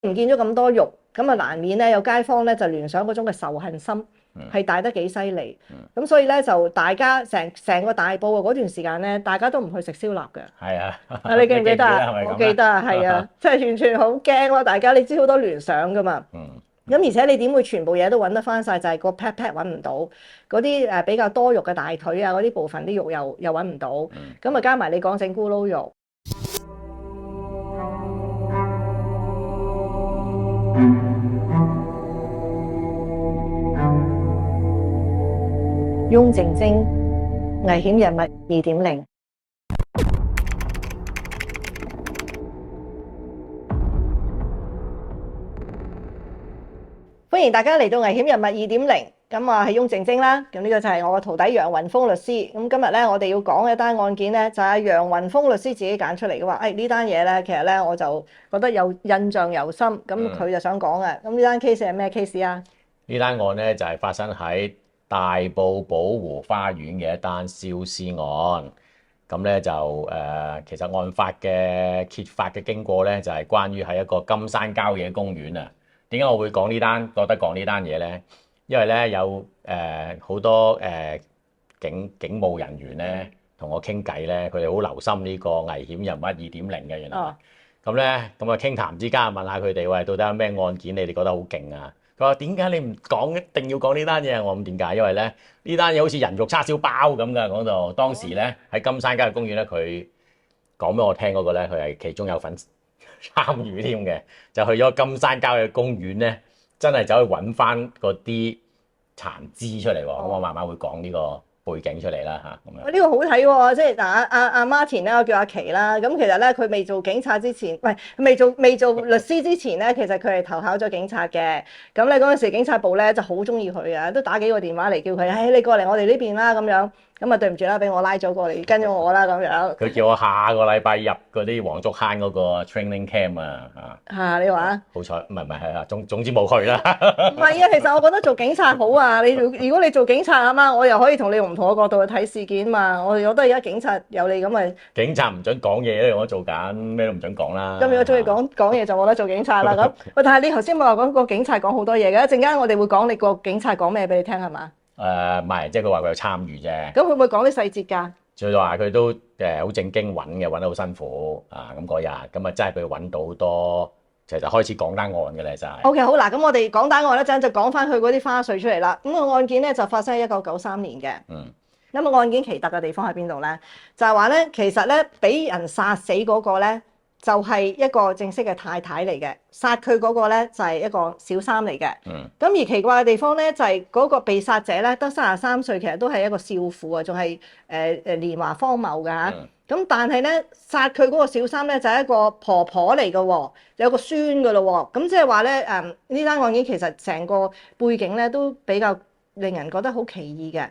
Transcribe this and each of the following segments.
唔見咗咁多肉，咁啊難免咧有街坊咧就聯想嗰種嘅仇恨心係大得幾犀利。咁所以咧就大家成個大埔嗰段時間咧，大家都唔去食燒臘嘅。係啊，啊，你記唔記得啊？係咪我咁咧？記得啊，係啊，即係完全好驚咯！大家你知好多聯想噶嘛。咁而且你點會全部嘢都揾得翻晒？就係個 pat pat 揾唔到，嗰啲比較多肉嘅大腿啊，嗰啲部分啲肉又揾唔到。咁啊加埋你講整咕嚕肉。翁靜晶危險人物2.0。歡迎大家嚟到危險人物2.0，咁啊係翁靜晶啦，咁呢個就係我嘅徒弟楊雲峰律師。咁今日咧我哋要講嘅單案件咧就係楊雲峰律師自己揀出嚟嘅話，呢單嘢咧其實咧我就覺得有印象猶深，咁佢就想講嘅。咁呢單 case 係咩 case 啊？呢單案咧就係發生喺大埔寶湖花園嘅一單燒屍案。咁咧就其實案發嘅揭發嘅經過咧就係關於喺一個金山郊野公園啊。點解我會講呢單？覺得講呢單嘢咧，因為咧有好多警務人員咧同我傾偈咧，佢哋好留心呢個危險人物2.0嘅原來。咁咧咁啊傾談之間問下佢哋，喂，到底有咩案件你哋覺得好勁啊？佢話點解你唔講，一定要講呢單嘢？我諗點解？因為咧呢單嘢好似人肉叉燒包咁㗎，講到當時咧喺金山郊野公園咧，佢講俾我聽嗰個咧，佢係其中有份參與添嘅，就去咗金山郊野公園咧，真係走去揾翻嗰啲殘肢出嚟喎。咁我慢慢會講呢個背景出嚟啦嚇，咁樣。呢個好睇喎，即係嗱阿 Martin 咧，我叫阿琪啦。咁其實咧，佢未做警察之前，未做律師之前咧，其實佢係投考咗警察嘅。咁咧嗰陣時警察部咧就好中意佢啊，都打幾個電話嚟叫佢，你過嚟我哋呢邊啦咁樣。咁啊對唔住啦，俾我拉咗過嚟跟咗我啦咁樣。佢叫我下個禮拜入嗰啲黃竹坑嗰個 training camp 啊你話？好彩，唔係係啊，總之冇去啦。唔係啊，其實我覺得做警察好啊。如果你做警察啊嘛，我又可以同你用唔同嘅角度去睇事件嘛。我覺得而家警察有你咁咪。警察唔准講嘢咧，我做緊咩都唔准講啦。咁如果中意講嘢就冇得做警察啦。咁但係你頭先咪話講個警察講好多嘢嘅，一陣間我哋會講你個警察講咩俾你聽係嘛？唔係，即係佢話佢有參與啫。咁會唔會講啲細節㗎？就話佢都好正經揾嘅，揾得好辛苦啊！咁嗰日咁啊，真係俾佢揾到好多，就開始講單案嘅咧，就係。OK， 好嗱，咁我哋講單案咧，陣就講翻佢嗰啲花絮出嚟啦。咁個案件咧就發生喺1993年嘅。咁個案件奇特嘅地方喺邊度咧？就係話咧，其實咧俾人殺死嗰個咧，就係一個正式嘅太太嚟嘅，殺佢嗰個咧就係一個小三嚟嘅。咁而奇怪嘅地方咧，就係嗰個被殺者咧得33歲，其實都係一個少婦啊，仲係年華芳茂㗎嚇。咁但係咧殺佢嗰個小三咧就係一個婆婆嚟嘅喎，有個孫㗎咯喎。咁即係話咧呢單案件其實成個背景咧都比較令人覺得好奇異嘅。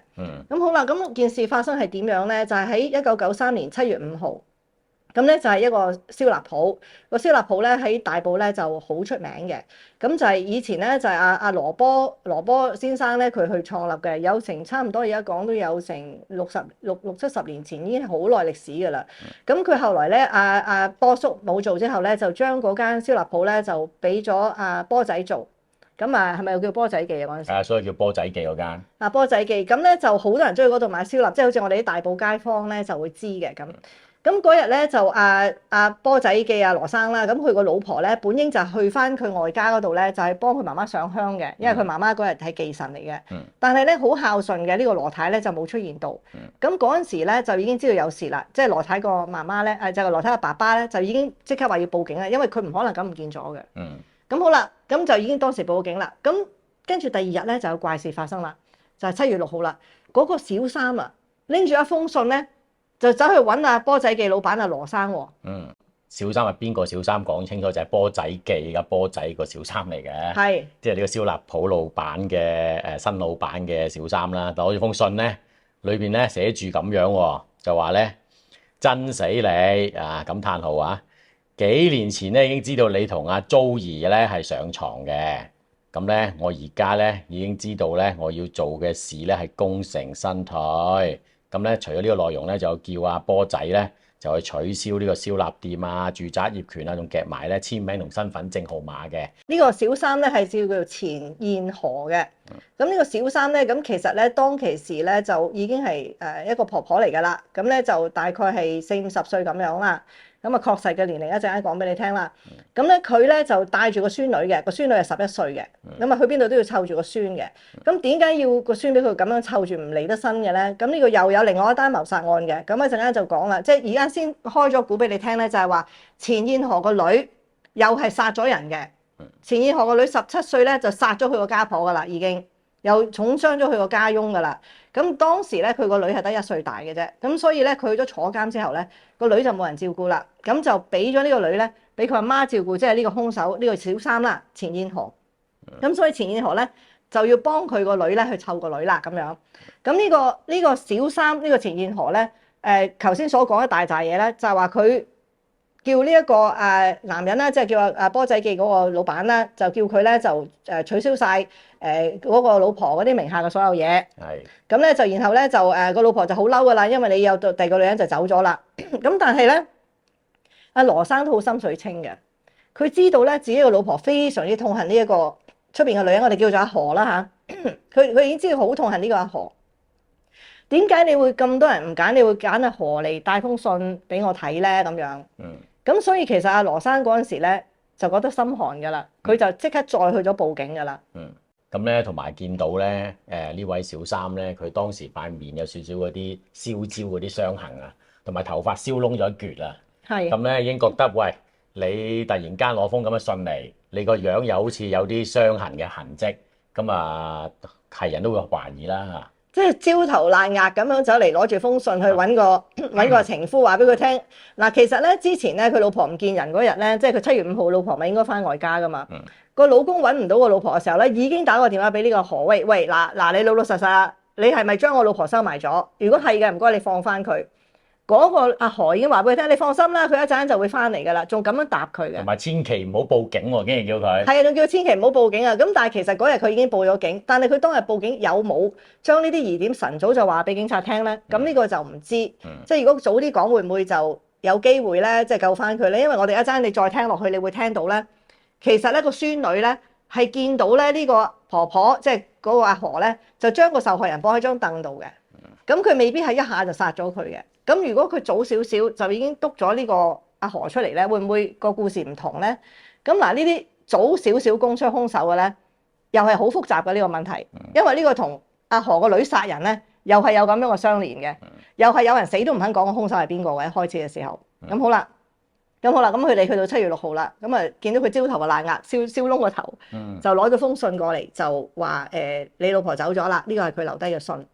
咁好啦，咁件事發生係點樣咧？就係喺1993年7月5號。咁咧就係一個燒臘鋪，個燒臘鋪咧喺大埔咧就好出名嘅。咁就係以前咧就係阿羅波先生咧佢去創立嘅，有成差唔多而家講都有成六七十年前，已經係好耐歷史㗎啦。咁佢後來咧阿波叔冇做之後咧，就將嗰間燒臘鋪咧就俾咗阿波仔做。咁啊係咪又叫波仔記啊嗰陣時？所以叫波仔記嗰間。波仔記咁咧就好多人中意嗰度買燒臘，即係好似我哋啲大埔街坊咧就會知嘅咁。咁嗰日咧就波仔記羅生啦，咁佢個老婆咧本應就去翻佢外家嗰度咧，就係幫佢媽媽上香嘅，因為佢媽媽嗰日係忌神嚟嘅。但係咧好孝順嘅呢個羅太咧就冇出現到。咁嗰陣時咧就已經知道有事啦，即係羅太個媽媽咧，就係羅太個爸爸咧就已經即刻話要報警啦，因為佢唔可能咁唔見咗嘅。咁好啦，咁就已經當時報警啦。咁跟住第二日咧就有怪事發生啦，就係7月6號啦。嗰個小三啊拎住一封信咧，就走去揾阿波仔記老闆阿羅生喎。小三係邊個小三？講清楚就係波仔記嘅波仔個小三嚟嘅。係，即係呢個燒臘鋪老闆嘅新老闆嘅小三啦。攞住封信咧，裏邊咧寫住咁樣喎，就話咧憎死你啊！感嘆號啊！幾年前咧已經知道你同阿 Joey 咧係上床嘅，咁咧我而家咧已經知道咧我要做嘅事咧係功成身退。咁咧，除咗呢個內容咧，就叫阿波仔咧就去取消呢個燒臘店啊、住宅業權啊，仲夾埋咧簽名同身份證號碼嘅。呢個小三咧係叫做錢燕河嘅。咁呢個小三咧，咁其實咧當其時咧就已經係一個婆婆嚟㗎啦。咁咧就大概係40-50歲咁樣啦。咁啊確實嘅年齡一陣間講俾你聽啦。咁咧佢咧就帶住個孫女嘅，個孫女係11歲嘅。咁啊去邊度都要湊住個孫嘅。咁點解要個孫俾佢咁樣湊住唔離得身嘅咧？咁呢個又有另外一單謀殺案嘅。咁一陣間就講啦，即係而家先開咗估俾你聽咧，就係話錢燕河個女又係殺咗人嘅。錢燕河個女17歲咧就殺咗佢個家婆㗎啦，已經又重傷咗佢個家翁㗎啦。咁當時咧佢個女係得1歲大嘅啫，咁所以咧佢去咗坐監之後咧，個女就冇人照顧啦，咁就俾咗呢個女咧俾佢阿媽照顧，即係呢個兇手呢個小三啦，錢燕河。咁所以錢燕河咧就要幫佢個女咧去湊個女啦咁樣。咁呢個小三呢個錢燕河咧，頭先所講一大扎嘢咧，就係話佢叫呢一個男人咧，即係叫阿波仔記嗰個老闆咧，就叫佢咧就取消晒嗰個老婆嗰啲名下嘅所有嘢。係。咁咧就然後咧就個老婆就好嬲㗎啦，因為你有第二個女人就走咗啦。咁但係咧，阿羅生都好心水清嘅，佢知道咧自己個老婆非常之痛恨呢一個出邊嘅女人，我哋叫做阿何啦嚇。佢已經知道好痛恨呢個阿何。點解你會咁多人唔揀？你會揀阿何嚟帶封信俾我睇咧？咁樣。咁所以其實阿羅生嗰陣時咧就覺得心寒㗎啦，佢就即刻再去咗報警㗎啦。咁咧同埋見到咧呢位小三咧，佢當時塊面有少少嗰啲燒焦嗰啲傷痕啊，同埋頭髮燒燶咗一橛啊。係。咁咧已經覺得喂，你突然間攞封咁嘅信嚟，你個樣又好似有啲傷痕嘅痕跡，咁啊係人都會懷疑啦嚇。即係焦頭爛額咁樣走嚟攞住封信去揾個情夫話俾佢聽。嗱，其實咧之前咧佢老婆唔見人嗰日咧，即係佢7月5號老婆咪應該翻外家噶嘛。個老公揾唔到個老婆嘅時候咧，已經打個電話俾呢個何。喂，嗱，你老老實實啊，你係咪將我老婆收埋咗？如果係嘅，唔該你放翻佢。嗰個阿何已經話俾佢聽，你放心啦，佢一陣就會翻嚟㗎啦，仲咁樣答佢嘅。同埋千祈唔好報警喎，竟然叫佢。係啊，仲叫佢千祈唔好報警啊！咁但係其實嗰日佢已經報咗警，但係佢當日報警有冇將呢啲疑點晨早就話俾警察聽咧？咁呢個就唔知。即係如果早啲講，會唔會就有機會咧？即係救翻佢咧？因為我哋一陣你再聽落去，你會聽到咧，其實咧個孫女咧係見到咧呢個婆婆，即係嗰個阿何咧，就將個受害人綁喺張凳度嘅。咁佢未必係一下就殺咗佢嘅。咁如果佢早少少就已經督咗呢個阿何出嚟咧，會唔會個故事唔同咧？咁嗱，呢啲早少少供出兇手嘅咧，又係好複雜嘅呢個問題，因為呢個同阿何個女殺人咧，又係有咁樣嘅相連嘅，又係有人死都唔肯講個兇手係邊個嘅。一開始嘅時候，咁好啦，咁佢哋去到7月6號啦，咁啊見到佢焦頭爛額、燒燶個頭，就攞咗封信過嚟，就話你老婆走咗啦，呢個係佢留低嘅信。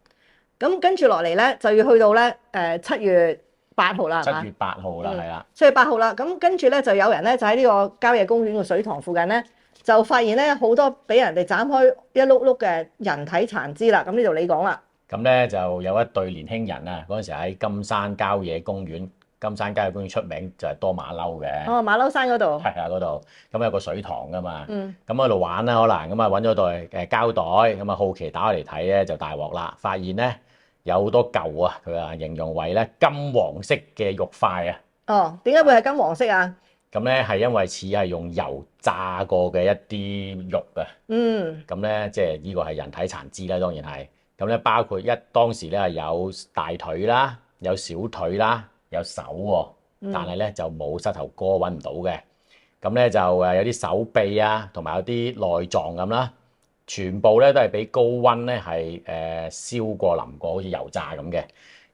咁跟住落嚟咧，就要去到咧7月8號啦，係嘛？7月8號啦，係啦。7月8號啦，咁跟住咧就有人咧就喺呢個郊野公園嘅水塘附近咧，就發現咧好多俾人哋斬開一碌碌嘅人體殘肢啦。咁呢度你講啦。咁咧就有一對年輕人啊，嗰陣時喺金山郊野公園。金山郊野公園出名就係多馬騮嘅。哦，馬騮山嗰度。係啊，嗰度。咁有個水塘噶嘛。咁喺度玩啦，可能咁啊揾咗袋膠袋，咁啊好奇打開嚟睇咧就大鑊啦，發現咧有好多嚿啊，佢話形容為咧金黃色嘅肉塊啊。哦，點解會係金黃色啊？咁咧係因為似係用油炸過嘅一啲肉啊。咁咧即係呢個係人體殘肢啦，當然係。咁咧包括當時咧係有大腿啦，有小腿啦。有手喎，但係咧就冇膝頭哥揾唔到嘅，咁咧就有啲手臂啊，同埋有啲內臟咁啦，全部咧都係俾高溫咧係燒過淋過，好似油炸咁嘅。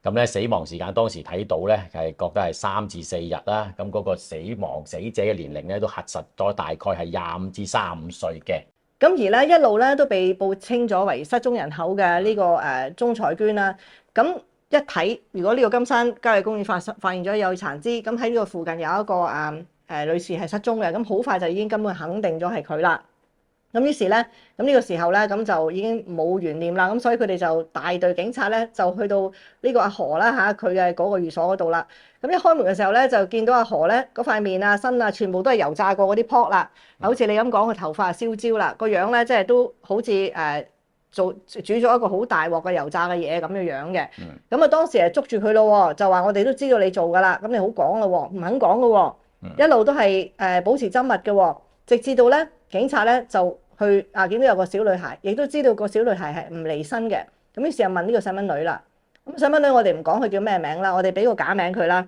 咁咧死亡時間當時睇到咧係覺得係3至4日啦。咁嗰個死者嘅年齡咧都核實咗，大概係25至35歲嘅。咁而咧一路咧都被報稱咗為失蹤人口嘅呢個鍾彩娟啦，咁。一睇，如果呢個金山郊野公園發現咗有殘肢，咁喺呢個附近有一個女士係失蹤嘅，咁好快就已經根本肯定咗係佢啦。咁於是咧，咁呢個時候咧，咁就已經冇懸念啦。咁所以佢哋就大隊警察咧，就去到呢個阿何啦嚇，佢嘅嗰個寓所嗰度啦。咁一開門嘅時候咧，就見到阿何咧嗰塊面啊、身啊，全部都係油炸過嗰啲泡啦。好似你咁講，個頭髮燒焦啦，個樣咧即係都好似煮咗一個好大鑊嘅油炸嘅嘢咁樣嘅。咁啊當時係捉住佢咯，就話我哋都知道你做㗎啦，咁你好講咯，唔肯講咯，一路都係保持緘默嘅，直至到咧警察咧就去見到有個小女孩，亦都知道個小女孩係唔離身嘅，咁於是就問呢個細蚊女啦。咁細蚊女我哋唔講佢叫咩名啦，我哋俾個假名佢啦。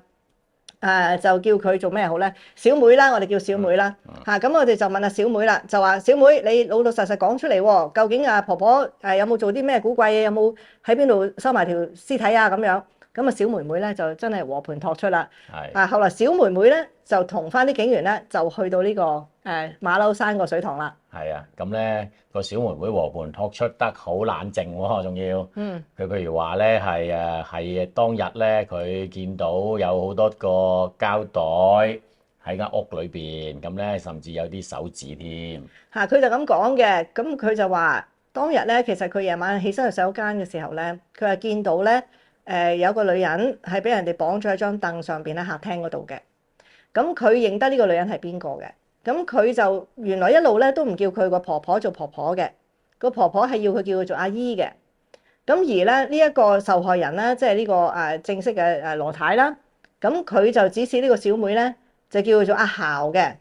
就叫佢做咩好咧？小妹啦，我哋叫小妹啦。咁我哋就問阿小妹啦，就話小妹，你老老實實講出嚟喎，究竟婆婆有冇做啲咩古怪嘢？有冇喺邊度收埋條屍體啊？咁樣咁啊，小妹妹咧就真係和盤托出啦。係。後來小妹妹咧就同翻啲警員咧就去到呢個馬騮山個水塘啦。係啊，咁咧個小妹妹和盤托出得好冷靜喎，仲要。佢譬如話咧係當日咧佢見到有好多個膠袋喺間屋裏邊，咁咧甚至有啲手指添。佢就咁講嘅，咁佢就話當日咧其實佢夜晚起身去洗手間嘅時候咧，佢係見到咧有個女人係俾人哋綁咗喺張凳上邊喺客廳嗰度嘅。咁佢認得呢個女人係邊個嘅？咁佢就原來一路咧都唔叫佢個婆婆做婆婆嘅，個婆婆係要佢叫佢做阿姨嘅。咁而咧呢一個受害人咧，即係呢個正式嘅羅太啦，咁佢就指示呢個小妹咧就叫佢做阿姣嘅，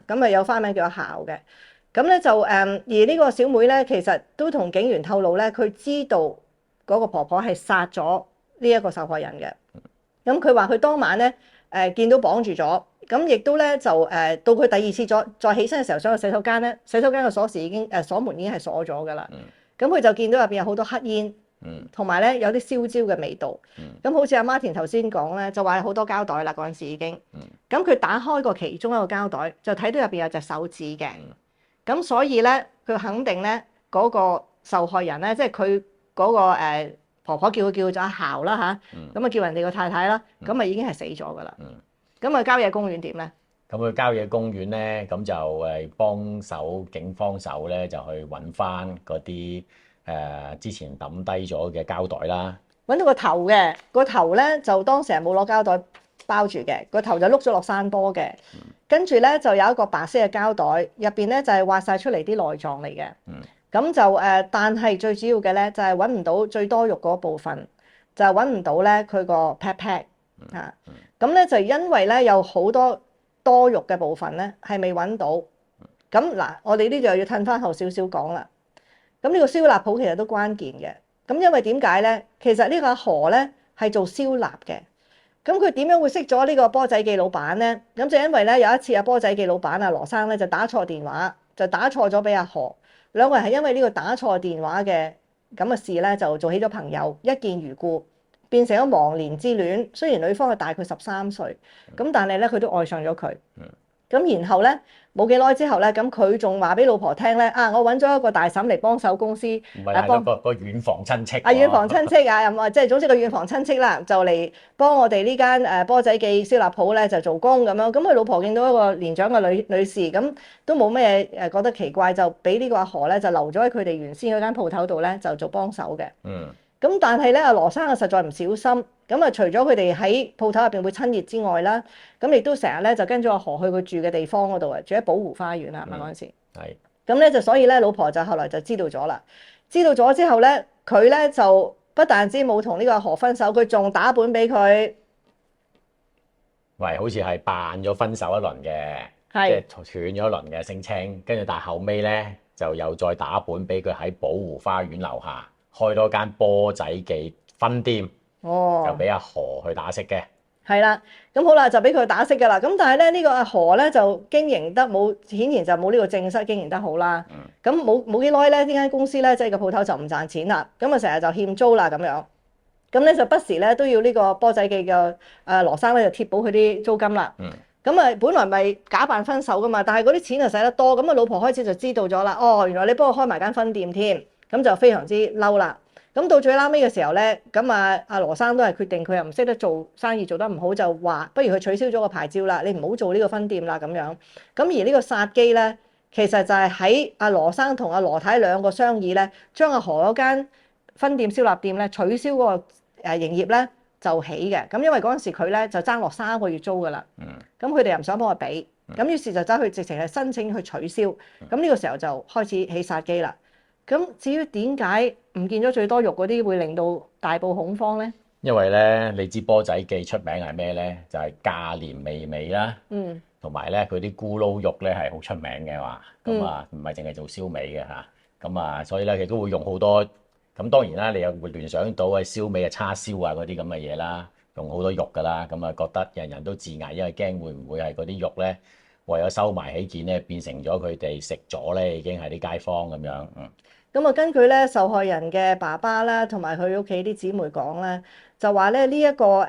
咁有花名叫阿姣嘅。咁咧就而呢個小妹咧其實都同警員透露咧，佢知道嗰個婆婆係殺咗呢一個受害人嘅。咁佢話佢當晚咧見到綁住咗。咁亦都咧就到佢第二次再起身嘅時候，想去洗手間咧，洗手間嘅鎖匙已經鎖門已經係鎖咗㗎啦。咁佢就見到入邊有好多黑煙，同埋咧有啲燒焦嘅味道。咁好似阿 Martin 頭先講咧，就話好多膠袋啦嗰陣時已經。咁佢打開個其中一個膠袋，就睇到入邊有隻手指嘅。咁所以咧，佢肯定咧嗰個受害人咧，即係佢嗰個婆婆叫佢做阿姣啦嚇，咁啊叫人哋個太太啦，咁啊已經係死咗㗎啦。咁啊，郊野公園點咧？咁去郊野公園咧，咁就幫手警方手咧，就去揾翻嗰啲之前抌低咗嘅膠袋啦。揾到個頭嘅，個頭咧就當時係冇攞膠袋包住嘅，個頭就碌咗落山坡嘅。跟住咧就有一個白色嘅膠袋，入邊咧就係挖晒出嚟啲內臟嚟嘅。咁就但係最主要嘅咧就係揾唔到最多肉嗰部分，就係揾唔到咧佢個 pat pat 嚇。咁咧就因為咧有好多肉嘅部分咧係未揾到，咁嗱我哋呢度又要褪翻後少少講啦。咁呢個燒臘鋪其實都關鍵嘅，咁因為點解咧？其實呢個阿何咧係做燒臘嘅，咁佢點樣會識咗呢個波仔記老闆咧？咁就因為咧有一次阿波仔記老闆阿羅生咧就打錯電話，就打錯咗俾阿何，兩個人係因為呢個打錯電話嘅咁嘅事咧就做起咗朋友，一見如故。變成咗忘年之戀，雖然女方係大佢13歲，咁但係咧佢都愛上咗佢。咁然後咧冇幾耐之後咧，咁佢仲話俾老婆聽咧，我揾咗一個大嬸嚟幫手公司，唔係幫個遠房親戚。遠房親戚又話即係總之個遠房親戚啦，就嚟幫我哋呢間波仔記燒臘鋪咧就做工咁樣。咁佢老婆見到一個年長嘅女士，咁都冇咩覺得奇怪，就俾呢個阿何咧就留咗喺佢哋原先嗰間鋪頭度咧就做幫手嘅。咁但係咧，阿羅生啊，實在唔小心，咁啊，除咗佢哋喺鋪頭入邊會親熱之外啦，咁亦都成日咧就跟咗阿何去佢住嘅地方嗰度啊，住喺寶湖花園啊，係咪嗰陣時？係。咁咧就所以咧，老婆就後來就知道咗啦。知道咗之後咧，佢咧就不但止冇同呢個阿何分手，佢仲打本俾佢。喂，好似係扮咗分手一輪嘅，即係斷咗一輪嘅聲稱，跟住但係後尾咧就又再打本俾佢喺寶湖花園樓下。開多間波仔記分店，就俾阿何去打骰嘅。係啦，咁好啦，就俾佢打骰噶啦。咁但係咧，呢個阿何咧就經營得冇，顯然就冇呢個正室經營得好啦。咁冇幾耐咧，呢間公司咧即係個鋪頭就唔賺錢啦。咁啊成日就欠租啦咁樣。咁咧就不時咧都要呢個波仔記嘅羅生咧就貼補佢啲租金啦。咁啊本來咪假扮分手噶嘛，但係嗰啲錢就使得多，咁啊老婆開始就知道咗啦。哦，原來你幫我開埋間分店添。咁就非常之嬲啦。咁到最撈尾嘅時候咧，咁阿羅生都係決定佢又唔識得做生意，做得唔好，就話不如佢取消咗個牌照啦，你唔好做呢個分店啦咁樣。咁而呢個殺機咧，其實就係喺阿羅生同阿羅太兩個商議咧，將阿何嗰間分店燒臘店咧取消嗰個營業咧就起嘅。咁因為嗰陣時佢咧就爭落3個月租噶啦。咁佢哋又唔想幫佢俾，咁於是就走去直情係申請去取消。咁呢個時候就開始起殺機啦。咁至於點解唔見咗最多肉嗰啲會令到大埔恐慌咧？因為咧，你知波仔記出名係咩咧？就係價廉味美啦，同埋咧佢啲咕嚕肉咧係好出名嘅話，咁啊唔係淨係做燒味嘅嚇，咁啊所以咧亦都會用好多，咁當然啦，你又會聯想到係燒味啊、叉燒啊嗰啲咁嘅嘢啦，用好多肉噶啦，咁啊覺得人人都自危，因為驚會唔會係嗰啲肉咧為咗收埋起見咧變成咗佢哋食咗咧已經係啲街坊咁樣，咁啊，根據咧受害人嘅爸爸啦，同埋佢屋企啲姊妹講咧，就話咧呢一個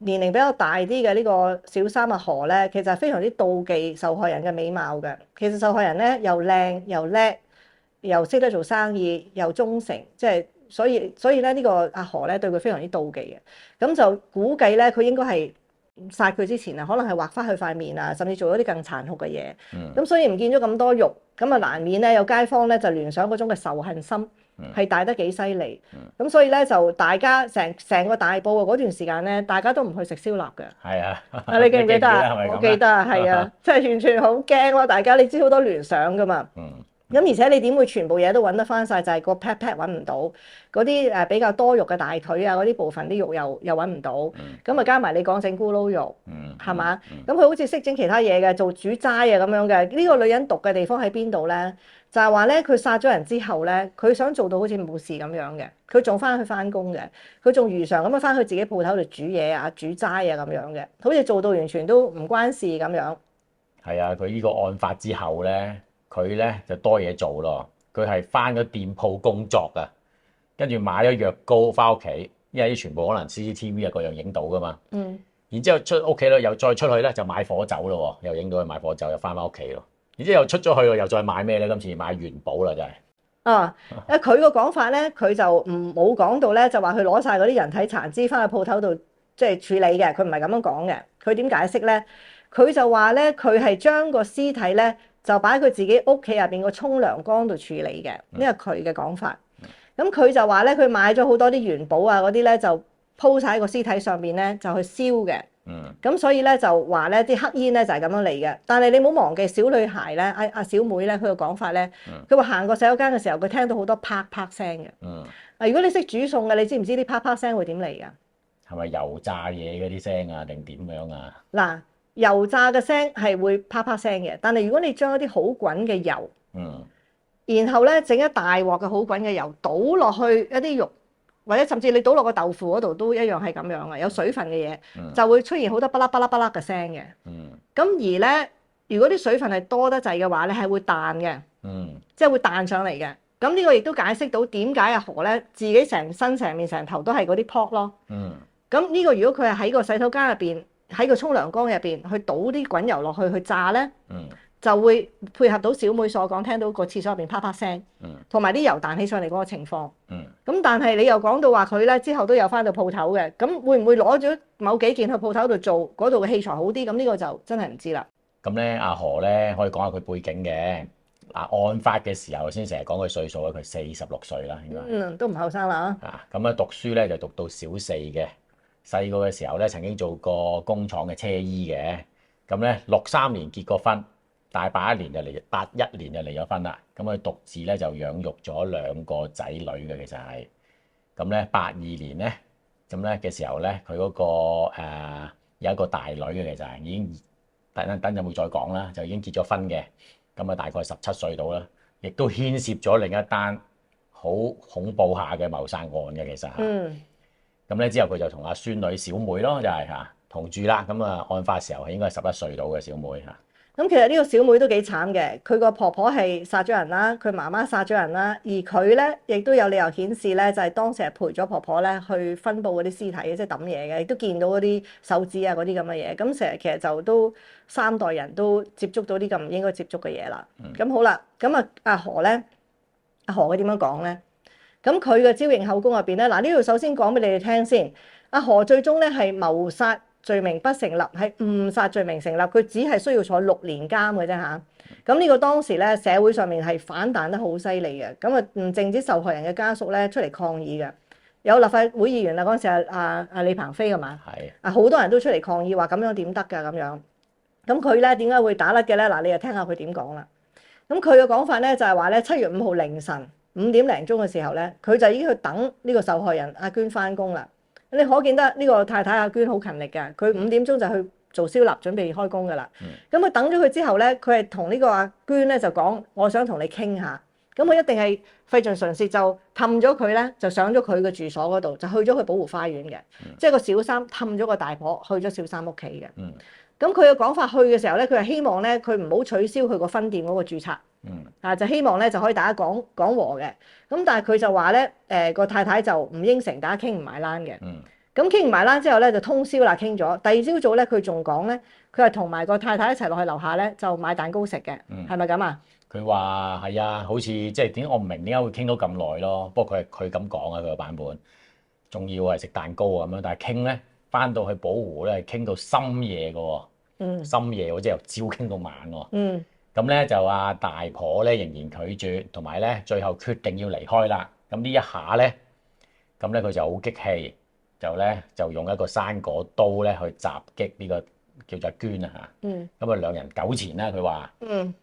年齡比較大啲嘅呢個小三阿何咧，其實係非常之妒忌受害人嘅美貌嘅。其實受害人咧又靚又叻，又識得做生意，又忠誠，即係所以咧呢個阿何咧對佢非常之妒忌嘅。咁就估計咧佢應該係殺佢之前啊，可能係劃翻佢塊面啊，甚至做咗啲更殘酷嘅嘢。咁所以唔見咗咁多肉，咁啊難免咧有街坊咧就聯想嗰種嘅仇恨心係大得幾犀利。咁所以咧就大家成個大埔啊嗰段時間咧，大家都唔去食燒臘嘅。係啊，你記唔記得啊？係咪咁啊？我記得啊，係啊，即係完全好驚咯！大家你知好多聯想噶嘛。咁而且你點會全部嘢都揾得翻晒？就係個 pat pat 揾唔到，嗰啲比較多肉嘅大腿啊，嗰啲部分啲肉又揾唔到。咁啊加埋你講整咕嚕肉，係嘛？咁佢好似識整其他嘢嘅，做煮齋啊咁樣嘅。呢個女人毒嘅地方喺邊度咧？就係話咧，佢殺咗人之後咧，佢想做到好似冇事咁樣嘅，佢仲翻去翻工嘅，佢仲如常咁樣翻去自己鋪頭度煮嘢啊、煮齋啊咁樣嘅，好似做到完全都唔關事咁樣。係啊，佢呢個案發之後咧。佢咧就多嘢做咯，佢係翻咗店鋪工作啊，跟住買咗藥膏翻屋企，因為啲全部可能 CCTV 啊各樣影到噶嘛。然之後出屋企咧，又再出去咧就買火酒咯，又影到佢買火酒，又翻屋企咯。然之後又出咗去，又再買咩咧？今次買元寶啦，真係。佢個講法咧，佢就冇講到咧，就話佢攞晒嗰啲人體殘肢翻去鋪頭度即係處理嘅，佢唔係咁樣講嘅。佢點解釋咧？佢就話咧，佢係將個屍體咧。就擺喺佢自己屋企入邊個沖涼缸度處理嘅，呢係佢嘅講法。咁佢就話咧，佢買咗好多啲元寶啊嗰啲咧，就鋪晒喺個屍體上邊咧，就去燒嘅。咁所以咧就話咧啲黑煙咧就係咁樣嚟嘅。但係你冇忘記小女孩咧，阿小妹咧，佢嘅講法咧，佢話行過洗手間嘅時候，佢聽到好多啪啪聲嘅。如果你識煮餸嘅，你知唔知啲啪啪聲會點嚟㗎？係咪油炸嘢嗰啲聲啊，定點樣啊？嗱。油炸嘅聲係會啪啪聲嘅，但係如果你將一啲好滾嘅油，然後咧整一大鑊嘅好滾嘅油倒落去一啲肉，或者甚至你倒落個豆腐嗰度都一樣係咁樣嘅，有水分嘅嘢，就會出現好多巴拉巴拉巴拉嘅聲嘅。咁而咧，如果啲水分係多得滯嘅話咧，係會彈嘅，即係會彈上嚟嘅。咁呢個亦都解釋到點解阿何咧自己成身成面成頭都係嗰啲泡咯。咁呢個如果佢係喺個洗手間入邊。喺個沖涼缸入邊去倒啲滾油落去炸咧，就會配合到小妹所講，聽到個廁所入邊啪啪聲，同埋啲油彈起上嚟嗰個情況。咁但係你又講到話佢咧之後都有翻到鋪頭嘅，咁會唔會攞咗某幾件去鋪頭度做嗰度嘅器材好啲？咁呢個就真係唔知啦。咁咧阿何咧可以講下佢背景嘅。案發嘅時候先成日講佢歲數咧，佢46歲啦，應該。都唔後生啦咁咧讀書咧就讀到小4嘅。細個嘅時候咧，曾經做過工廠嘅車衣嘅，咁咧63年結過婚，大81年就嚟81年就離咗婚啦。咁佢獨自咧就養育咗2個仔女嘅，其實係咁咧82年咧咁咧嘅時候咧，佢嗰個有一個大女嘅，其實係已經等陣會再講啦，就已經結咗婚嘅，咁啊大概17歲到啦，亦都牽涉咗另一單好恐怖下嘅謀殺案嘅，其實係。咁咧之後佢就同阿孫女小妹咯，就係同住啦。咁啊案發時候係應該係11歲到嘅小妹嚇。咁其實呢個小妹都幾慘嘅，佢個婆婆係殺咗人啦，佢媽媽殺咗人啦，而佢咧亦都有理由顯示咧，就係當時係陪咗婆婆咧去分佈嗰啲屍體，即係抌嘢嘅，亦都見到嗰啲手指啊嗰啲咁嘅嘢。咁成日其實就都3代人都接觸到啲咁唔應該接觸嘅嘢啦。咁好啦，咁啊阿何咧，阿何佢點樣講咧？咁佢嘅招認口供入邊咧，嗱呢度首先講俾你哋聽先。阿何最終咧係謀殺罪名不成立，係誤殺罪名成立，佢只係需要坐6年監嘅啫嚇。咁呢個當時咧社會上面係反彈得好犀利嘅，咁啊唔淨止受害人嘅家屬咧出嚟抗議嘅，有立法會議員啊嗰陣時阿李鵬飛㗎嘛，係好多人都出嚟抗議話咁樣點得㗎咁樣。咁佢咧點解會打甩嘅咧？嗱你就聽下佢點講啦。咁佢嘅講法咧就係話咧7月5號凌晨。5點零鐘嘅時候咧，佢就已經去等呢個受害人阿娟翻工啦。你可見得呢個太太阿娟好勤力㗎，佢5點鐘就去做燒臘準備開工㗎啦。咁佢等咗佢之後咧，佢係同呢個阿娟咧就講：我想同你傾下。咁佢一定係費盡唇舌就氹咗佢咧，就上咗佢嘅住所嗰度，就去咗去寶湖花園嘅，即係個小三氹咗個大婆去咗小三屋企嘅。咁佢嘅講法去嘅時候咧，佢係希望咧佢唔好取消佢個分店嗰個註冊，就希望咧就可以大家講和嘅。咁但係佢就話咧，個太太就唔應承，大家傾唔埋欄嘅。咁傾唔埋欄之後咧，就通宵啦，傾咗。第二朝早咧，佢仲講咧，佢係同埋個太太一齊落去樓下咧，就買蛋糕食嘅，係咪咁啊？佢話係啊，好似即係點解我唔明點解會傾到咁耐咯？不過佢咁講啊，佢個版本，仲要係食蛋糕啊咁樣，但係傾咧翻到去寶湖咧，傾到深夜嘅喎，深夜喎，即係由朝傾到晚喎。咁咧就話大婆咧仍然拒絕，同埋咧最後決定要離開啦。咁呢一下咧，咁咧佢就好激氣，就用一個生果刀咧去襲擊呢個叫做娟啊嚇。咁啊兩人糾纏啦，佢話。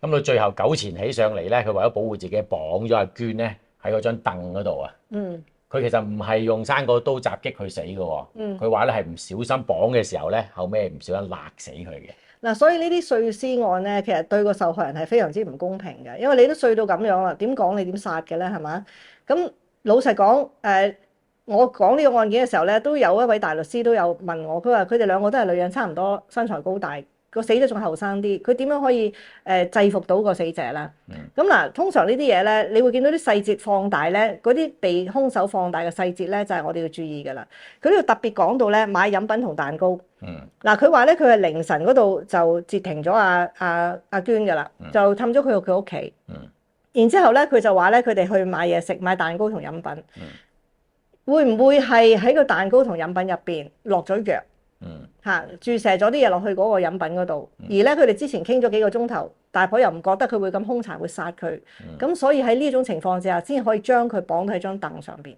咁到最後糾纏起上嚟咧，佢為咗保護自己，綁咗阿娟咧喺嗰張凳嗰度啊。佢其實唔係用生果刀襲擊佢死嘅喎。佢話咧係唔小心綁嘅時候咧，後尾唔小心勒死佢嘅。嗱，所以呢啲碎屍案咧，其實對個受害人係非常之唔公平嘅，因為你都碎到咁樣啦，點講你點殺嘅咧，係嘛？咁老實講，我講呢個案件嘅時候咧，都有一位大律師都有問我，佢話佢哋兩個都係女人，差唔多身材高大，個死者仲後生啲，佢點樣可以制服到個死者咧？咁嗱，通常呢啲嘢咧，你會見到啲細節放大咧，嗰啲被兇手放大嘅細節咧，就係我哋要注意㗎啦。佢呢度特別講到咧買飲品同蛋糕。嗱，佢話咧佢係凌晨嗰度就截停咗阿娟㗎啦，就氹咗佢去佢屋企。然之後咧，佢就話咧佢哋去買嘢食，買蛋糕同飲品。會唔會係喺個蛋糕同飲品入邊落咗藥？注射咗啲嘢落去嗰個飲品嗰度，而咧佢哋之前傾咗幾個鐘頭，大婆又唔覺得佢會咁兇殘會殺佢，咁所以喺呢種情況之下，先可以將佢綁喺張凳上邊。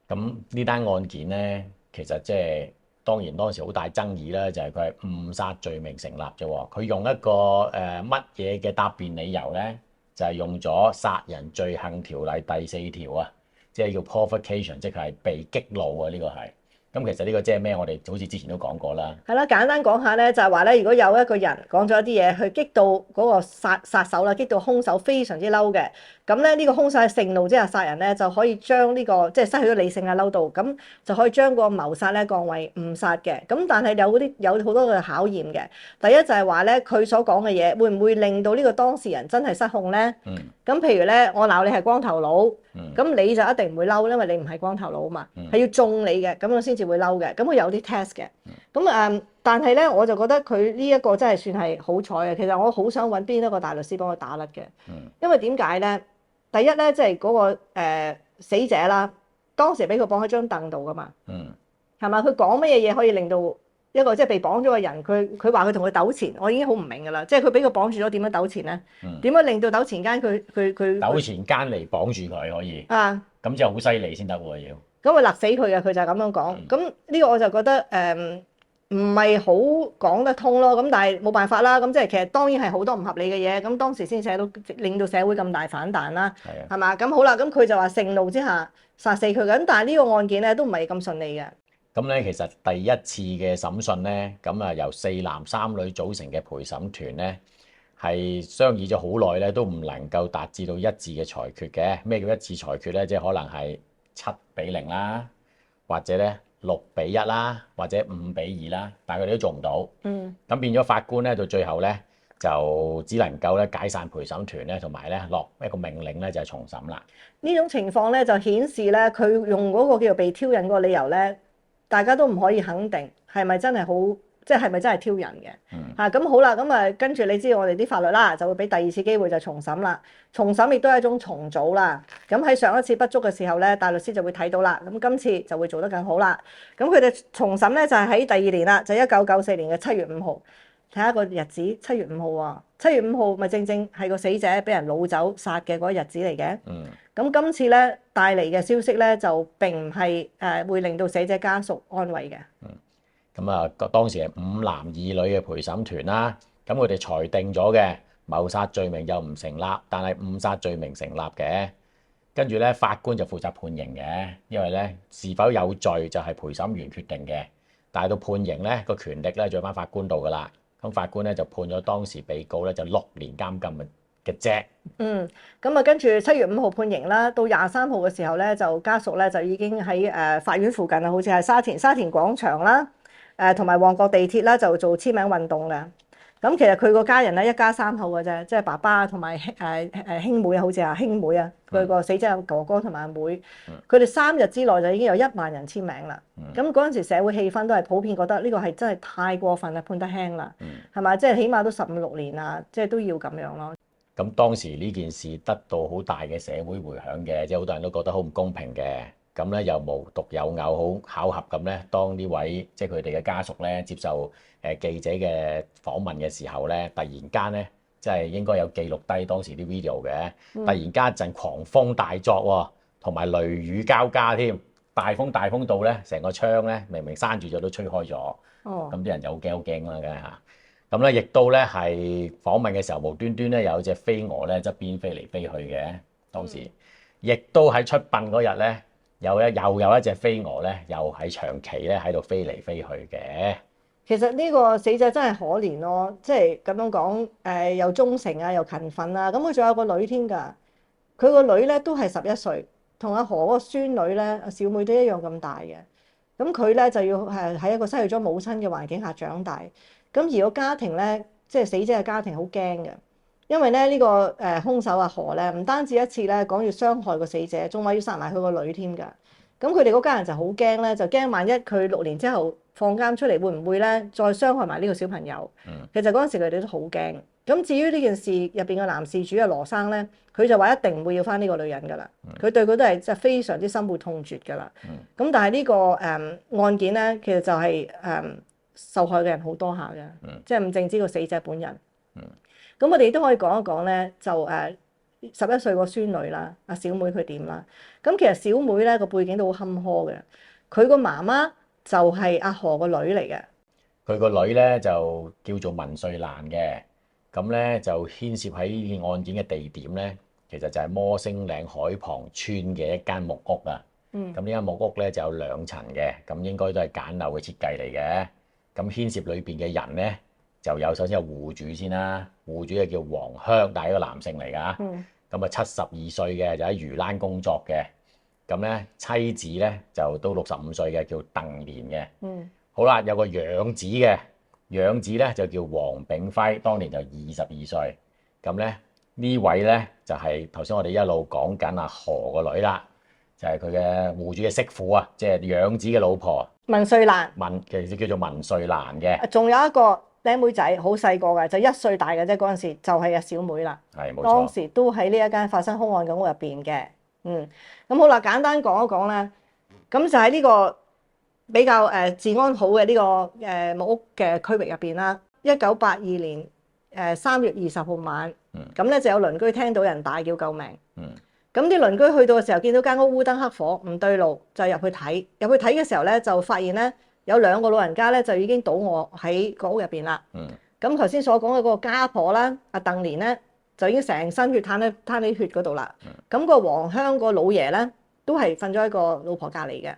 咁呢單案件咧，其實即係當然當時好大爭議啦，就係佢係誤殺罪名成立啫喎。佢用一個乜嘢嘅答辯理由咧，就係用咗殺人罪行條例第4條啊，即係叫 provocation， 即係被激怒啊，呢個係。咁其實呢個即係咩？我哋好似之前都講過啦。係啦，簡單講下咧，就係話咧，如果有一個人講咗一啲嘢，去激到嗰個殺手啦，激到兇手非常之嬲嘅，咁咧呢個兇手喺盛怒之下殺人咧，就可以將呢個即係失去咗理性啊嬲到，咁就可以將個謀殺咧降為誤殺嘅。咁但係有好多嘅考驗嘅。第一就係話咧，佢所講嘅嘢會唔會令到呢個當事人真係失控咧？咁譬如咧，我鬧你係光頭佬，咁你就一定唔會嬲，因為你唔係光頭佬啊嘛，係要中你嘅，咁樣先至會嬲嘅。咁佢有啲 test 嘅。咁但係咧，我就覺得佢呢一個真係算係好彩嘅。其實我好想揾邊一個大律師幫佢打甩嘅，因為點解咧？第一咧，即係嗰個死者啦，當時俾佢綁喺張凳度噶嘛，係嘛？佢講乜嘢嘢可以令到一個即係被綁咗嘅人，佢話佢同佢糾纏，我已經好唔明噶啦。即係佢俾佢綁住咗，點樣糾纏咧？點樣令到糾纏間佢糾纏間嚟綁住佢可以啊？咁就好犀利先得喎要。咁佢勒死佢嘅，佢就係咁樣講。咁呢個我就覺得唔係好講得通咯。咁但係冇辦法啦。咁即係其實當然係好多唔合理嘅嘢。咁當時先寫到令到社會咁大反彈啦。係嘛？咁好啦。咁佢就話盛怒之下殺死佢嘅。咁但係呢個案件咧都唔係咁順利嘅。咁咧，其實第一次嘅審訊咧，咁啊由4男3女組成嘅陪審團咧，係商議咗好耐咧，都唔能夠達至到一致嘅裁決嘅。咩叫一致裁決咧？即係可能係7-0啦，或者咧6-1啦，或者5-2啦，但係佢哋都做唔到。咁變咗法官咧，到最後咧就只能夠咧解散陪審團咧，同埋咧落一個命令咧就係重審啦。呢種情況咧就顯示咧，佢用嗰個叫做被挑釁嗰個理由咧。大家都唔可以肯定係咪真係好，即係咪真係挑人嘅咁好啦，咁跟住你知道我哋啲法律啦，就會俾第二次機會就重審啦。重審亦都係一種重組啦。咁喺上一次不足嘅時候咧，大律師就會睇到啦。咁今次就會做得更好啦。咁佢哋重審咧就係喺第2年啦，就1994年嘅7月5號。睇下個日子，7月5號喎。7月5號咪正正係個死者俾人擄走殺嘅嗰個日子嚟嘅。咁今次咧帶嚟嘅消息咧就並唔係會令到死者家屬安慰嘅。咁啊，當時係5男2女嘅陪審團啦。咁佢哋裁定咗嘅謀殺罪名又唔成立，但係誤殺罪名成立嘅。跟住咧法官就負責判刑嘅，因為咧是否有罪就係陪審員決定嘅，但係到判刑咧個權力咧就喺翻法官度噶啦。咁法官咧就判咗當時被告咧就6年監禁嘅啫。咁啊跟住7月5號判刑啦，到23號嘅時候咧就家屬咧就已經喺法院附近啊，好似係沙田廣場啦，同埋旺角地鐵啦就做簽名運動嘅。咁其實佢個家人咧一家3口嘅啫，即係爸爸同埋兄妹啊，好似係兄妹啊，佢個死者有哥哥同埋阿妹，佢哋3日之內就已經有1萬人簽名啦。咁嗰陣時社會氣氛都係普遍覺得呢個係真係太過分啦，判得輕啦，係咪？即係起碼都15-16年啊，即係都要咁樣咯。咁當時呢件事得到好大嘅社會迴響嘅，即係好多人都覺得好唔公平嘅。咁咧又無獨有偶，好巧合咁咧，當呢位即係佢哋嘅家屬咧接受記者嘅訪問嘅時候咧，突然間咧即係應該有記錄低當時啲 video 嘅，突然間一陣狂風大作喎，同埋雷雨交加添，大風到咧成個窗咧明明閂住咗都吹開咗，咁啲人就好驚啦，梗係嚇。咁咧亦都咧係訪問嘅時候無端端咧有隻飛蛾咧側邊飛嚟飛去嘅，當時亦都喺出殯嗰日咧。又有一隻飛蛾咧，又喺長期咧喺度飛嚟飛去嘅。其實呢個死者真係可憐咯，即係咁樣講，又忠誠啊，又勤奮啊，咁佢仲有個女添㗎。佢個女咧都係11歲，同阿何嗰個孫女咧，阿小妹都一樣咁大嘅。咁佢咧就要係喺一個失去咗母親嘅環境下長大。咁而個家庭咧，即係死者嘅家庭好驚嘅。因為咧呢個兇手阿何咧，唔單止一次咧講要傷害個死者，仲話要殺埋佢個女添㗎。咁佢哋嗰家人就好驚咧，就驚萬一佢6年之後放監出嚟，會唔會咧再傷害埋呢個小朋友？其實嗰陣時佢哋都好驚。咁至於呢件事入邊嘅男事主阿羅生咧，佢就話一定唔會要翻呢個女人㗎啦。佢對佢都係即係非常之心痛痛絕㗎啦。咁但係呢個案件咧，其實就係受害嘅人好多下嘅，即係唔淨止個死者本人。咁我哋都可以講一講咧，就11歲個孫女啦，阿小妹佢點啦？咁其實小妹咧個背景都好坎坷嘅，佢個媽媽就係阿何個女嚟嘅。佢個女咧就叫做文瑞蘭嘅，咁咧就牽涉喺呢件案件嘅地點咧，其實就係摩星嶺海旁村嘅一間木屋啊。咁呢間木屋咧就有2層嘅，咁應該都係簡陋嘅設計嚟嘅。咁牽涉裏邊嘅人咧。就有首先有戶主先啦，戶主就叫黃香，但係一個男性嚟㗎。咁啊72歲嘅，就喺魚欄工作嘅。咁咧妻子咧就都65歲嘅，叫鄧蓮嘅。好啦，有個養子嘅，養子咧就叫黃炳輝，當年就22歲。咁咧呢位咧就係頭先我哋一路講緊阿何個女啦，就係佢嘅戶主嘅媳婦啊，即係養子嘅老婆文瑞蘭。其實叫做文瑞蘭嘅。仲有一個靚妹仔，好細個嘅，就1歲大嘅啫。嗰陣時就係阿小妹啦。係冇錯。當時都喺呢一間發生兇案嘅屋入邊嘅。咁好啦，簡單講一講咧。咁就喺呢個比較治安好嘅呢個木屋嘅區域入邊啦。1982年3月20號晚，咁咧就有鄰居聽到人大叫救命。咁啲鄰居去到嘅時候，見到間屋烏燈黑火，唔對路，就入去睇。入去睇嘅時候咧，就發現咧。有2個老人家咧，就已經倒卧喺個屋入邊啦。咁頭先所講嘅嗰個家婆啦，阿鄧蓮咧，就已經成身血攤喺血嗰度啦。咁個黃香個老爺咧，都係瞓咗喺個老婆隔離嘅。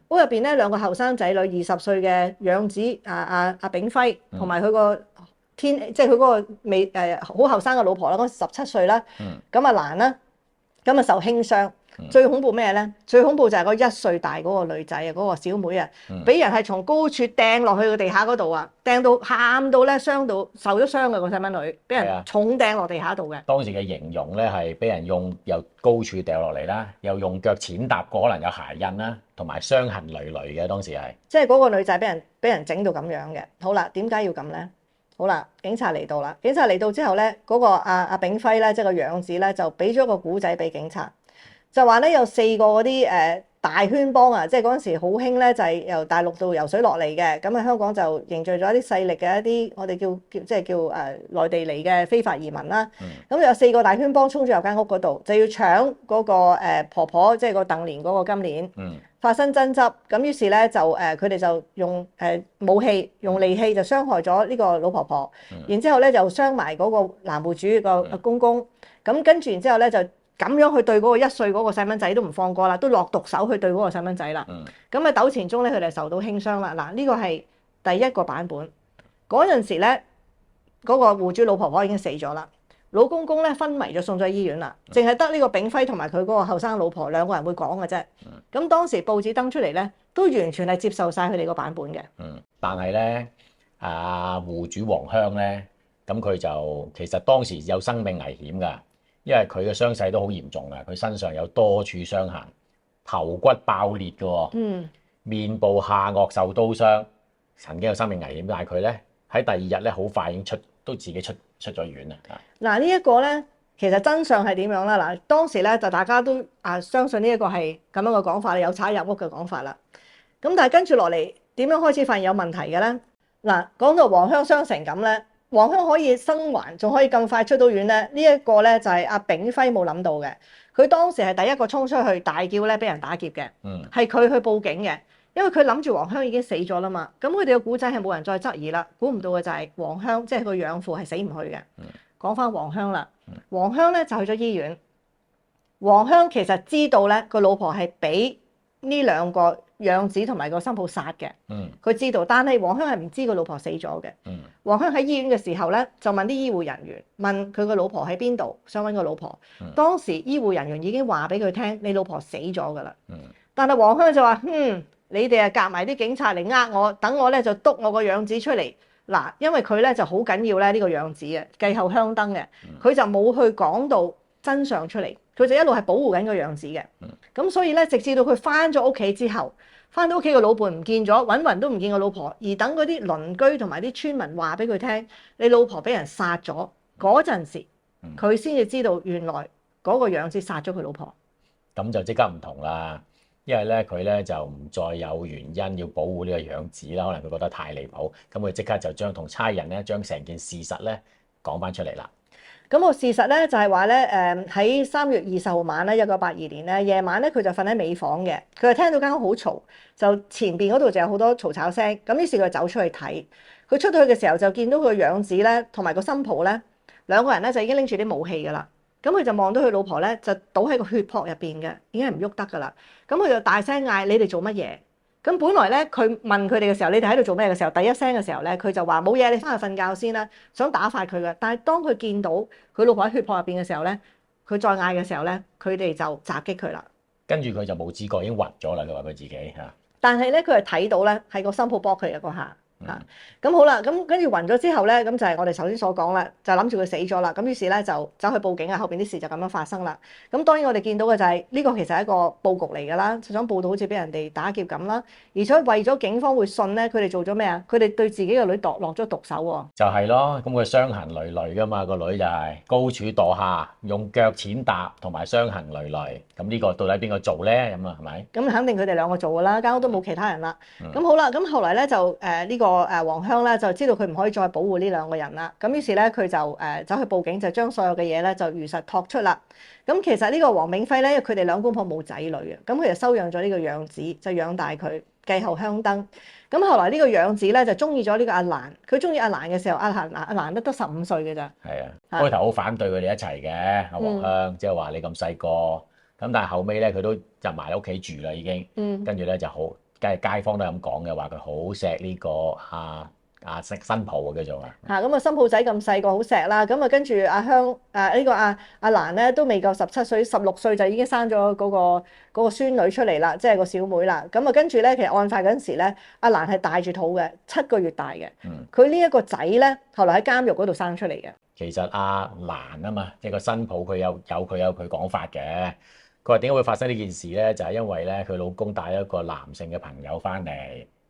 屋入邊咧，2個後生仔女，20歲嘅養子阿炳輝，同埋佢個即係佢嗰個未好後生嘅老婆啦，嗰時17歲啦。咁阿蘭啦，咁啊受輕傷。最恐怖咩咧？最恐怖就係嗰1歲大嗰個女仔啊，嗰個小妹啊，俾人係從高處掟落去個地下嗰度啊，掟到喊到咧，傷到受咗傷嘅個細蚊女，俾人重掟落地下度嘅。當時嘅形容咧係俾人由高處掉落嚟啦，又用腳踐踏過，可能有鞋印啦，同埋傷痕累累嘅。當時係即係嗰個女仔俾人整到咁樣嘅。好啦，點解要咁咧？好啦，警察嚟到啦。警察嚟到之後咧，嗰個阿炳輝咧，即係個養子咧，就俾咗個古仔俾警察。就話咧有4個嗰啲大圈幫啊，即係嗰陣時好興咧，就係由大陸度游水落嚟嘅，咁啊香港就凝聚咗一啲勢力嘅一啲我哋叫內地嚟嘅非法移民啦。咁有4個大圈幫衝咗入間屋嗰度，就要搶嗰個婆婆，即係個鄧蓮嗰個金鏈。發生爭執，咁於是咧就佢哋就用武器、用利器就傷害咗呢個老婆婆，然之後咧就傷埋嗰個男戶主個公公。咁跟住然之後咧就咁樣去對嗰個1歲嗰個細蚊仔都唔放過啦，都落毒手去對嗰個細蚊仔啦。咁啊糾纏中咧，佢哋受到輕傷啦。嗱，呢個係第一個版本。嗰陣時咧，嗰個戶主老婆婆已經死咗啦，老公公咧昏迷咗送咗醫院啦，淨係得呢個炳輝同埋佢嗰個後生老婆兩個人會講嘅啫。咁當時報紙登出嚟咧，都完全係接受晒佢哋個版本嘅。但係咧，戶主黃香咧，咁佢就其實當時有生命危險㗎，因為佢嘅傷勢都好嚴重㗎，佢身上有多處傷痕，頭骨爆裂㗎，面部下顎受刀傷，曾經有生命危險。但係佢咧喺第二日咧，好快已經自己出咗院啦。嗱，呢一個咧，其實真相係點樣啦？嗱，當時咧就大家都相信呢一個係咁樣嘅講法，有賊入屋嘅講法啦。咁但係跟住落嚟點樣開始發現有問題嘅咧？嗱，講到黃香傷成咁咧，黃香可以生還，仲可以咁快出到院咧，呢一個咧就係阿炳輝冇諗到嘅。佢當時係第一個衝出去大叫咧，俾人打劫嘅，係佢去報警嘅。因為佢諗住黃香已經死咗啦嘛，咁佢哋嘅古仔係冇人再質疑啦。估唔到嘅就係黃香，即係個養父係死唔去嘅。講翻黃香啦，黃香咧就去咗醫院。黃香其實知道咧個老婆係俾呢兩個養子同埋個新抱殺嘅。佢知道，但係黃香係唔知個老婆死咗嘅。黃香喺醫院嘅時候咧，就問啲醫護人員問佢個老婆喺邊度，想揾個老婆。當時醫護人員已經話俾佢聽，你老婆死咗㗎啦。但係黃香就話：你哋夾埋啲警察嚟呃我，等我咧就督我個養子出嚟嗱，因為佢咧就好緊要咧呢個養子嘅繼後香燈嘅，佢就冇去講到真相出嚟，佢就一路係保護緊個養子嘅。咁所以咧，直至到佢翻咗屋企之後，翻到屋企個老伴唔見咗，揾勻都唔見個老婆，而等嗰啲鄰居同埋啲村民話俾佢聽，你老婆俾人殺咗嗰陣時，佢先至知道原來嗰個養子殺咗佢老婆。咁就即刻唔同啦。因為咧佢咧就唔再有原因要保護呢個養子啦，可能佢覺得太離譜，咁佢即刻就同差人咧將成件事實咧講翻出嚟啦。咁個事實咧就係話咧，喺3月20號晚咧，1982年咧夜晚咧，佢就瞓喺尾房嘅，佢就聽到間屋好嘈，就前邊嗰度就有好多嘈吵聲，咁於是佢就走出去睇。佢出到去嘅時候就見到佢養子咧同埋個新抱咧兩個人咧就已經拎住啲武器㗎啦。咁佢就望到佢老婆咧，就倒喺個血泊入邊嘅，已經係唔喐得噶啦。咁佢就大聲嗌：你哋做乜嘢？咁本來咧，佢問佢哋嘅時候，你哋喺度做咩嘅時候，第一聲嘅時候咧，佢就話冇嘢，你翻去瞓覺先啦。想打發佢嘅，但係當佢見到佢老婆喺血泊入邊嘅時候咧，佢再嗌嘅時候咧，佢哋就襲擊佢啦。跟住佢就冇知覺，已經暈咗啦。佢話佢自己嚇。但係咧，佢係睇到咧，係個新抱搏佢嘅嗰下。咁好啦，咁跟住暈咗之後咧，咁就係我哋頭先所講啦，就諗住佢死咗啦。咁於是咧就走去報警啊，後邊啲事就咁樣發生啦。咁當然我哋見到嘅就係呢個其實係一個佈局嚟㗎啦，就想報道好似俾人哋打劫咁啦。而且為咗警方會信咧，佢哋做咗咩啊？佢哋對自己嘅女落咗毒手喎。就係咯，咁佢傷痕累累㗎嘛，個女就係高處墮下，用腳踐踏同埋傷痕累累。咁呢個到底邊個做咧？咁啊係咪？咁肯定佢哋兩個做㗎啦，間屋都冇其他人啦。咁好啦，咁後來咧就呢個黃香咧就知道佢唔可以再保護呢兩個人啦，咁於是咧佢就走去報警，就將所有嘅嘢咧就如實託出啦。咁其實呢個黃炳輝咧，因為佢哋兩公婆冇仔女嘅，咁佢就收養咗呢個養子，就養大佢，繼後香燈。咁後來呢個養子咧就中意咗呢個阿蘭，佢中意阿蘭嘅時候，阿蘭都得15歲嘅咋。係啊，開頭好反對佢哋一齊嘅，阿黃香即係話你咁細個，咁但係後尾咧佢都入埋屋企住啦已經，跟住咧就好。街坊都係咁講嘅，話佢好錫呢個新抱叫做咁啊新抱仔咁細個好錫啦，咁啊跟住阿香呢個阿蘭咧都未夠17歲，16歲就已經生咗嗰個孫女出嚟啦，即係個小妹啦。咁啊跟住咧，其實案發嗰陣時咧，阿蘭係帶住肚嘅，7個月大嘅。佢呢一個仔咧，後來喺監獄嗰度生出嚟嘅。其實阿蘭啊嘛，即係個新抱，佢有佢講法嘅。佢話點解會發生呢件事咧？就係因為咧，佢老公帶一個男性嘅朋友翻嚟，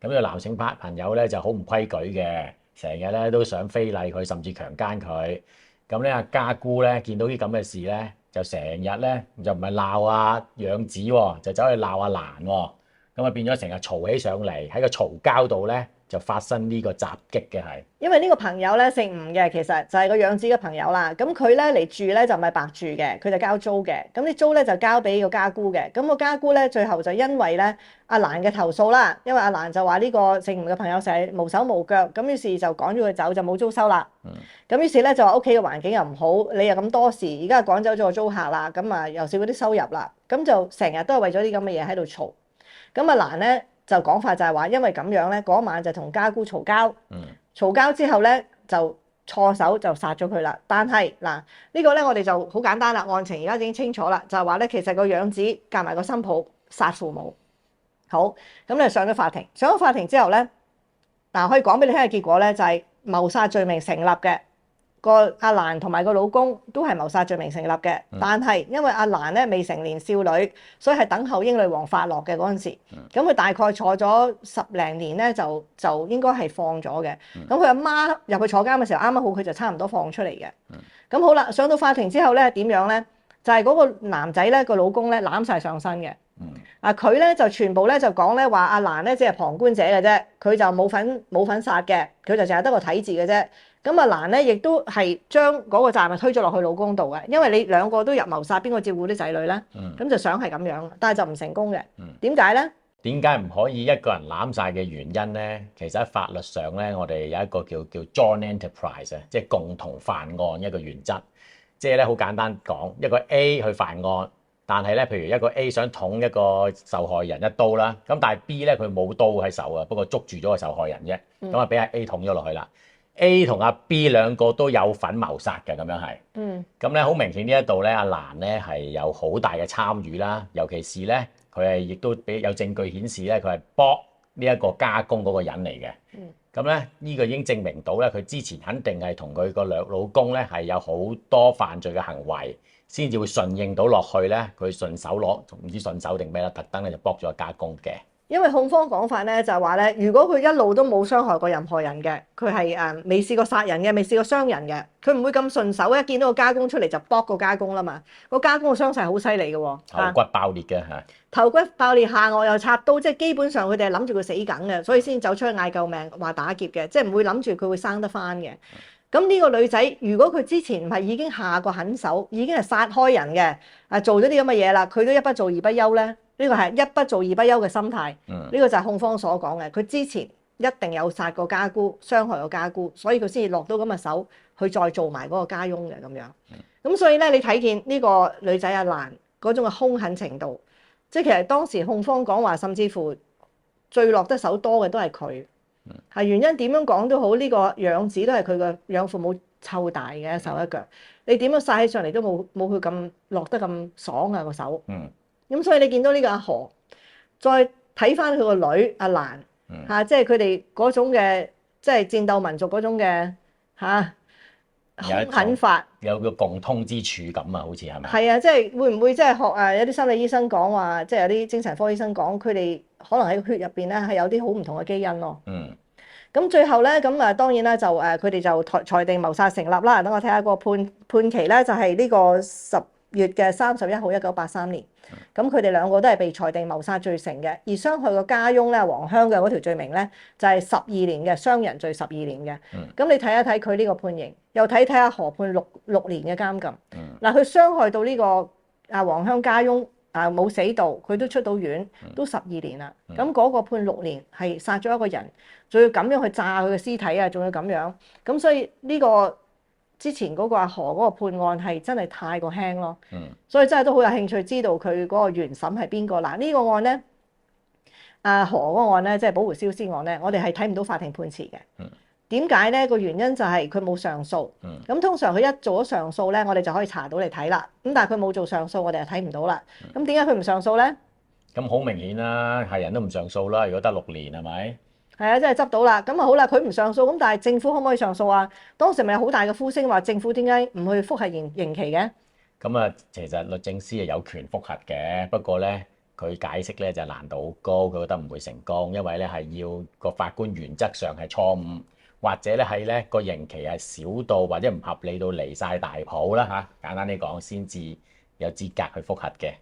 咁呢個男性朋友咧就好唔規矩嘅，成日咧都想非禮佢，甚至強姦佢。咁咧阿家姑咧見到啲咁嘅事咧，就成日咧就唔係鬧阿養子喎，就走去鬧阿蘭喎。咁啊變咗成日嘈起上嚟，喺個嘈交度咧就發生呢個襲擊嘅係。因為呢個朋友咧姓吳嘅，其實就係個養子嘅朋友啦。咁佢咧嚟住咧就唔係白住嘅，佢就交租嘅。咁啲租咧就交俾個家姑嘅。咁個家姑咧最後就因為咧阿蘭嘅投訴啦，因為阿蘭就話呢個姓吳嘅朋友成日無手無腳，咁於是就趕咗佢走，就冇租收啦。咁於是咧就話屋企嘅環境又唔好，你又咁多事，而家趕走咗個租客啦，咁啊又少嗰啲收入啦，咁就成日都係為咗啲咁嘅嘢喺度嘈。咁阿蘭咧就講法就係話，因為咁樣咧嗰晚就同家姑嘈交。嘈交之後咧，就錯手就殺咗佢啦。但係嗱，呢個咧我哋就好簡單啦，案情而家已經清楚啦，就係話咧，其實個養子夾埋個新抱殺父母。好，咁你上咗法庭，上咗法庭之後咧，嗱可以講俾你聽嘅結果咧，就係謀殺罪名成立嘅。個阿蘭同埋個老公都係謀殺罪名成立嘅，但係因為阿蘭咧未成年少女，所以係等候英女王發落嘅嗰陣時，咁佢大概坐咗10零年咧，就應該係放咗嘅。咁佢阿媽入去坐監嘅時候，啱啱好佢就差唔多放出嚟嘅。咁好啦，上到法庭之後咧，點樣咧？就係嗰個男仔咧，個老公咧攬晒上身嘅。佢咧就全部咧就講咧話阿蘭咧只係旁觀者嘅啫，佢就冇份殺嘅，佢就淨係得個睇字嘅啫。咁阿蘭咧亦都係將嗰個責任推咗落去老公度嘅，因為你兩個都入謀殺，邊個照顧啲仔女咧？咁就想係咁樣，但係就唔成功嘅。點解咧？點解唔可以一個人攬晒嘅原因咧？其實喺法律上咧，我哋有一個叫 joint enterprise 啊，即係共同犯案一個原則。即係咧好簡單講，一個 A 去犯案，但係咧譬如一個 A 想捅一個受害人一刀啦，咁但係 B 咧佢冇刀喺手啊，不過捉住咗個受害人啫，咁啊俾阿 A 捅咗落去啦。A 同阿 B 兩個都有份謀殺嘅，咁樣係。咁咧好明顯呢一度咧，阿蘭咧係有好大嘅參與啦，尤其是咧佢係亦都俾有證據顯示咧，佢係幫呢一個加工嗰個人嚟嘅。咁咧呢個已經證明到咧，佢之前肯定係同佢個老公咧係有好多犯罪嘅行為，先至會順應到落去咧，佢順手攞唔知順手定咩啦，特登咧就幫咗加工嘅。因為控方講法咧就係話咧，如果佢一路都冇傷害過任何人嘅，佢係未試過殺人嘅，未試過傷人嘅，佢唔會咁順手一見到個加工出嚟就剝個加工啦嘛。個加工嘅傷勢好犀利嘅喎，頭骨爆裂嘅嚇，頭骨爆裂下顎又插刀，即係基本上佢哋係諗住佢死梗嘅，所以先走出去嗌救命話打劫嘅，即係唔會諗住佢會生得翻嘅。咁呢個女仔如果佢之前唔係已經下過狠手，已經係殺開人嘅，做咗啲咁嘅嘢啦，佢都一不做二不休咧。呢個係一不做二不休嘅心態，呢個就係控方所講嘅。佢之前一定有殺過家姑，傷害過家姑，所以佢先至落到咁嘅手去再做埋嗰個家翁嘅咁樣。咁所以咧，你睇見呢個女仔阿蘭嗰種嘅兇狠程度，即係其實當時控方講話，甚至乎最落得手多嘅都係佢。係原因點樣講都好，呢個養子都係佢嘅養父母湊大嘅一手一腳。你點樣殺起上嚟都冇佢咁落得咁爽啊個手。咁所以你見到呢個阿何，再睇翻佢個女阿蘭即係佢哋嗰種嘅，即係戰鬥民族嗰種嘅兇狠法，有個共通之處咁啊，好似係咪？係啊，即係會唔會即係學有啲心理醫生講話，即係有啲精神科醫生講，佢哋可能喺個血入邊咧係有啲好唔同嘅基因咯。咁最後咧，咁當然啦，就佢哋就裁定謀殺成立啦。等我睇下個判期咧，就係呢個10月嘅31號1983年。咁佢哋兩個都係被裁定謀殺罪成嘅，而傷害個家翁咧，黃香嘅嗰條罪名咧就係12年嘅傷人罪12年嘅。咁你睇一睇佢呢個判刑，又睇下何判6年嘅監禁。嗱，佢傷害到呢個黃香家翁冇死到，佢都出到院，都12年啦。咁嗰個判6年係殺咗一個人，仲要咁樣去炸佢嘅屍體啊，仲要咁樣。咁所以呢個之前嗰個阿何嗰個判案係真係太過輕咯，所以真係都好有興趣知道佢嗰個原審係邊個。嗱，呢個案咧，阿何嗰個案咧，即係保護消失案咧，我哋係睇唔到法庭判詞嘅。點解咧？個原因就係佢冇上訴。咁通常佢一做咗上訴咧，我哋就可以查到嚟睇啦。咁但係佢冇做上訴，我哋就睇唔到啦。咁點解佢唔上訴咧？咁好明顯啦，係人都唔上訴啦。如果得6年係咪？係啊，真係執到啦。咁啊好啦，佢唔上訴，咁但係政府可唔可以上訴啊？當時咪有好大嘅呼聲話政府點解唔去覆核刑期嘅？咁啊，其實律政司係有權覆核嘅，不過咧佢解釋咧就難度好高，佢覺得唔會成功，因為咧係要個法官原則上係錯誤，或者咧係咧個刑期係少到或者唔合理到離晒大譜啦嚇。簡單啲講，先至有資格去覆核嘅。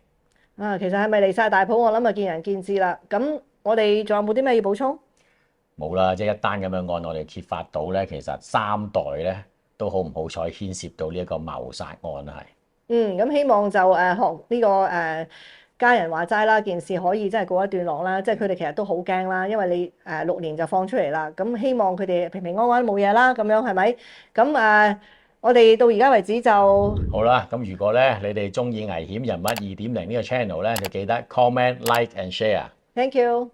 其實係咪離晒大譜？我諗啊見仁見智啦。咁我哋仲有冇啲咩要補充？冇啦，即係一單咁樣案，我哋揭發到咧，其實3代咧都好唔好彩牽涉到呢一個謀殺案係。咁希望就學呢個家人話齋啦，件事可以真係告一段落啦。即係佢哋其實都好驚啦，因為你6年就放出嚟啦。咁希望佢哋平平安安冇嘢啦，咁樣係咪？咁我哋到而家為止就好啦。咁如果咧你哋中意危險人物2.0呢個 channel咧，就記得 comment、like and share。Thank you。